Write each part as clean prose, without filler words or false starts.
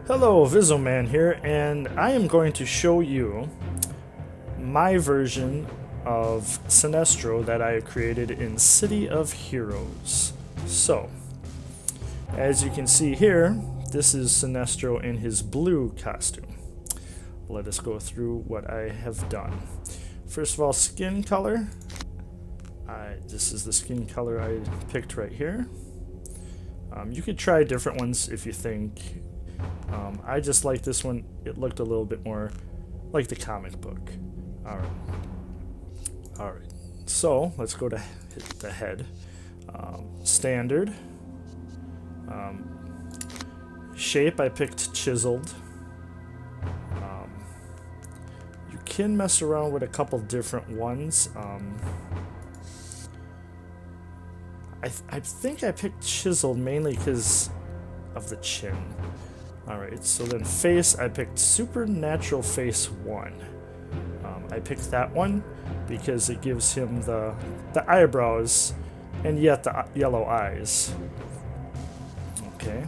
Hello, Visoman here, and I am going to show you my version of Sinestro that I created in City of Heroes. So, as you can see here, this is Sinestro in his blue costume. Let us go through what I have done. First of all, skin color. This is the skin color I picked right here. You could try different ones if you think. I just like this one. It looked a little bit more like the comic book. Alright. So, let's go to the head. Standard. Shape, I picked chiseled. You can mess around with a couple different ones. I think I picked chiseled mainly because of the chin. Alright, so then face, I picked Supernatural Face 1. I picked that one because it gives him the eyebrows and yet the yellow eyes. Okay,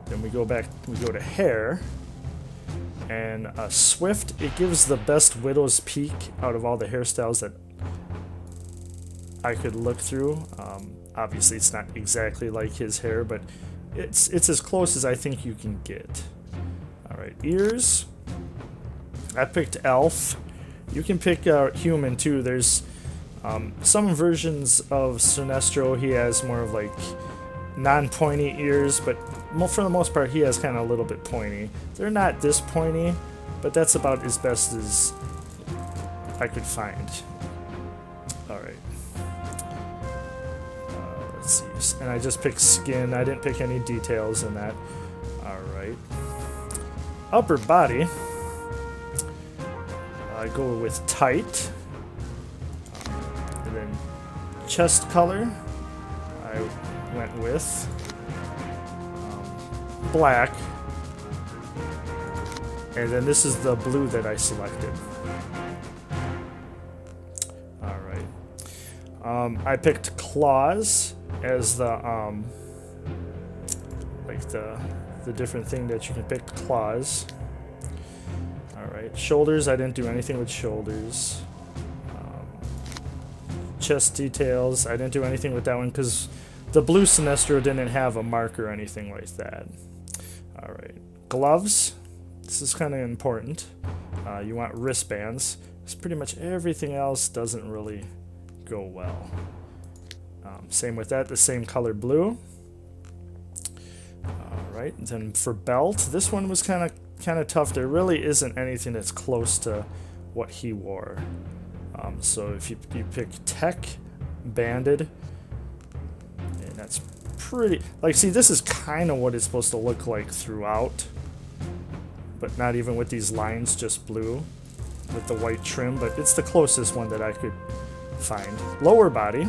then we go to hair. And Swift, it gives the best Widow's Peak out of all the hairstyles that I could look through. Obviously, it's not exactly like his hair, but it's as close as I think you can get. Alright, ears. I picked elf. You can pick human too. There's some versions of Sinestro, he has more of like non-pointy ears, but for the most part he has kind of a little bit pointy. They're not this pointy, but that's about as best as I could find. Alright. Let's see. And I just picked skin. I didn't pick any details in that. Alright. Upper body. I go with tight. And then chest color. I went with black. And then this is the blue that I selected. Alright. I picked claws as the like the different thing that you can pick, claws. Alright, shoulders, I didn't do anything with shoulders. Chest details, I didn't do anything with that one because the blue Sinestro didn't have a mark or anything like that. Alright, gloves, this is kind of important. You want wristbands, because pretty much everything else doesn't really go well. Same with that, the same color blue. Alright, and then for belt, this one was kind of tough. There really isn't anything that's close to what he wore. So if you pick tech, banded, and that's pretty, like, see, this is kind of what it's supposed to look like throughout, but not even with these lines, just blue with the white trim, but it's the closest one that I could find. Lower body.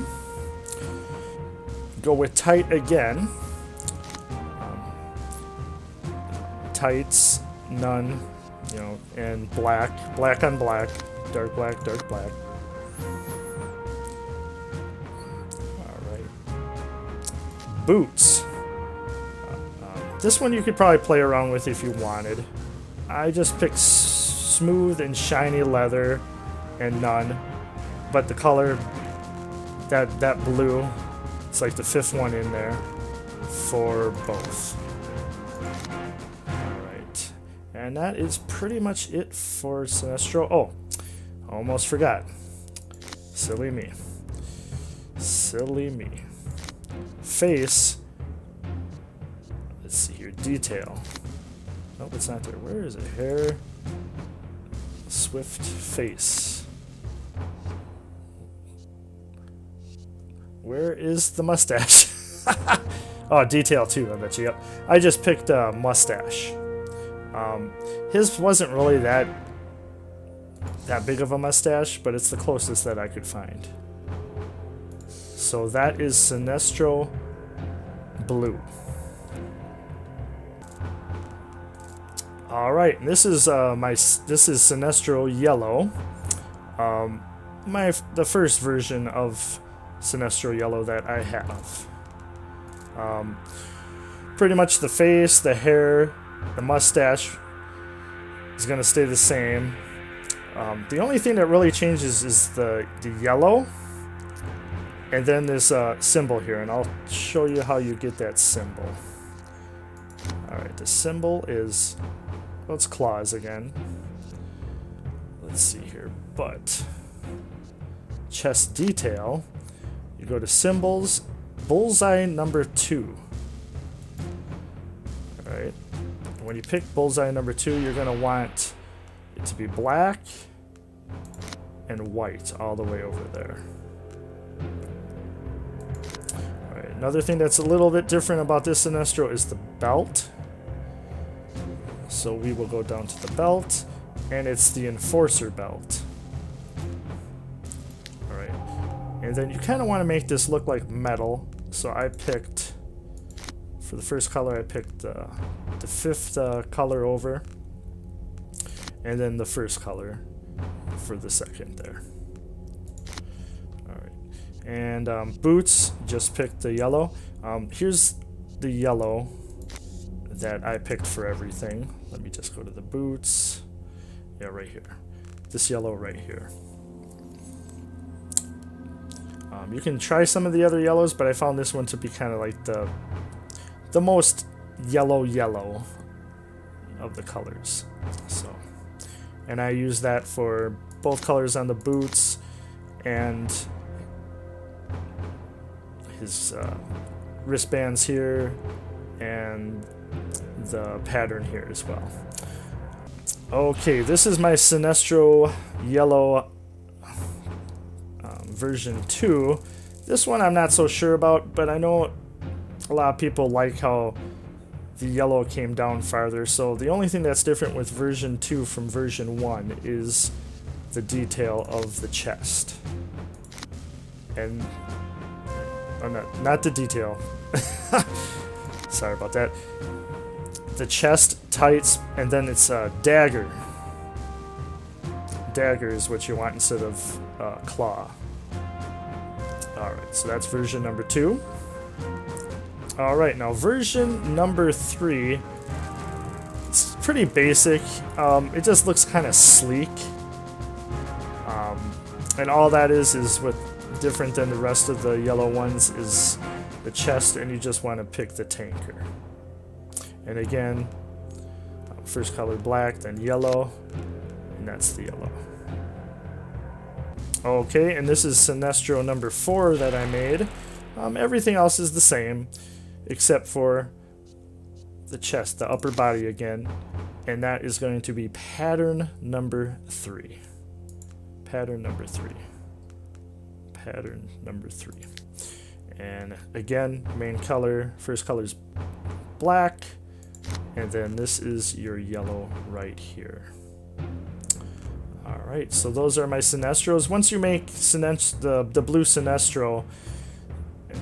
Go with tight again. Tights, none, and black on black, dark black. Alright. Boots. This one you could probably play around with if you wanted. I just picked smooth and shiny leather and none, but the color, that blue, it's like the fifth one in there for both. Alright. And that is pretty much it for Sinestro. Oh, almost forgot. Silly me. Face. Let's see here. Detail. Nope, it's not there. Where is it? Hair. Swift face. Where is the mustache? Oh, detail too, I bet you. Yep. I just picked a mustache. His wasn't really that big of a mustache, but it's the closest that I could find. So that is Sinestro blue. All right, this is Sinestro yellow. The first version of Sinestro yellow that I have. Pretty much the face, the hair, The mustache is going to stay the same. The only thing that really changes is the yellow. And then this symbol here, and I'll show you how you get that symbol. Alright, the symbol is, well, it's claws again. Let's see here, but chest detail, you go to symbols, bullseye number 2. Alright, when you pick bullseye number 2, you're going to want it to be black and white all the way over there. Alright, another thing that's a little bit different about this Sinestro is the belt. So we will go down to the belt, and it's the Enforcer belt. Alright, and then you kind of want to make this look like metal, so I picked, for the first color, I picked the 5th color over, and then the first color for the second there. Alright, and boots, just picked the yellow. Here's the yellow that I picked for everything. Let me just go to the boots. Yeah, right here. This yellow right here. You can try some of the other yellows, but I found this one to be kind of like the most yellow of the colors. So, and I use that for both colors on the boots and his wristbands here and the pattern here as well. Okay, this is my Sinestro yellow version 2. This one I'm not so sure about, but I know a lot of people like how the yellow came down farther, so the only thing that's different with version 2 from version 1 is the detail of the chest. And not the detail. Sorry about that. The chest, tights, and then it's a dagger. Dagger is what you want instead of claw. Alright, so that's version number 2. Alright, now version number 3, it's pretty basic. It just looks kind of sleek. And all that is what different than the rest of the yellow ones is the chest, and you just want to pick the tanker. And again, first color black, then yellow, and that's the yellow. Okay, and this is Sinestro number 4 that I made. Everything else is the same, except for the chest, the upper body again, and that is going to be pattern number 3. Pattern number 3. Pattern number 3. And again, main color, first color is black, and then this is your yellow right here. Alright, so those are my Sinestros. Once you make the blue Sinestro,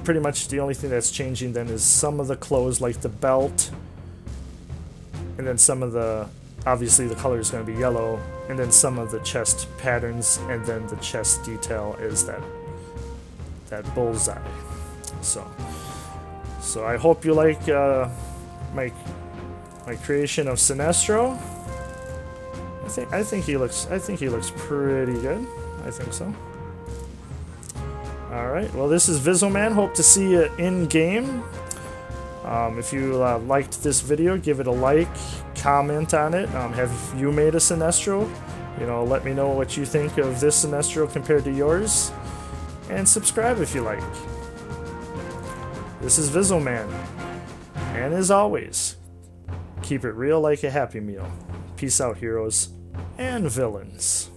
pretty much the only thing that's changing then is some of the clothes, like the belt, and then some of the, obviously the color is going to be yellow, and then some of the chest patterns, and then the chest detail is that bullseye. So I hope you like my creation of Sinestro. I think he looks pretty good. I think so. All right. Well, this is Visoman. Hope to see you in game. If you liked this video, give it a like, comment on it. Have you made a Sinestro? Let me know what you think of this Sinestro compared to yours, and subscribe if you like. This is Visoman, and as always, keep it real like a Happy Meal. Peace out, heroes and villains.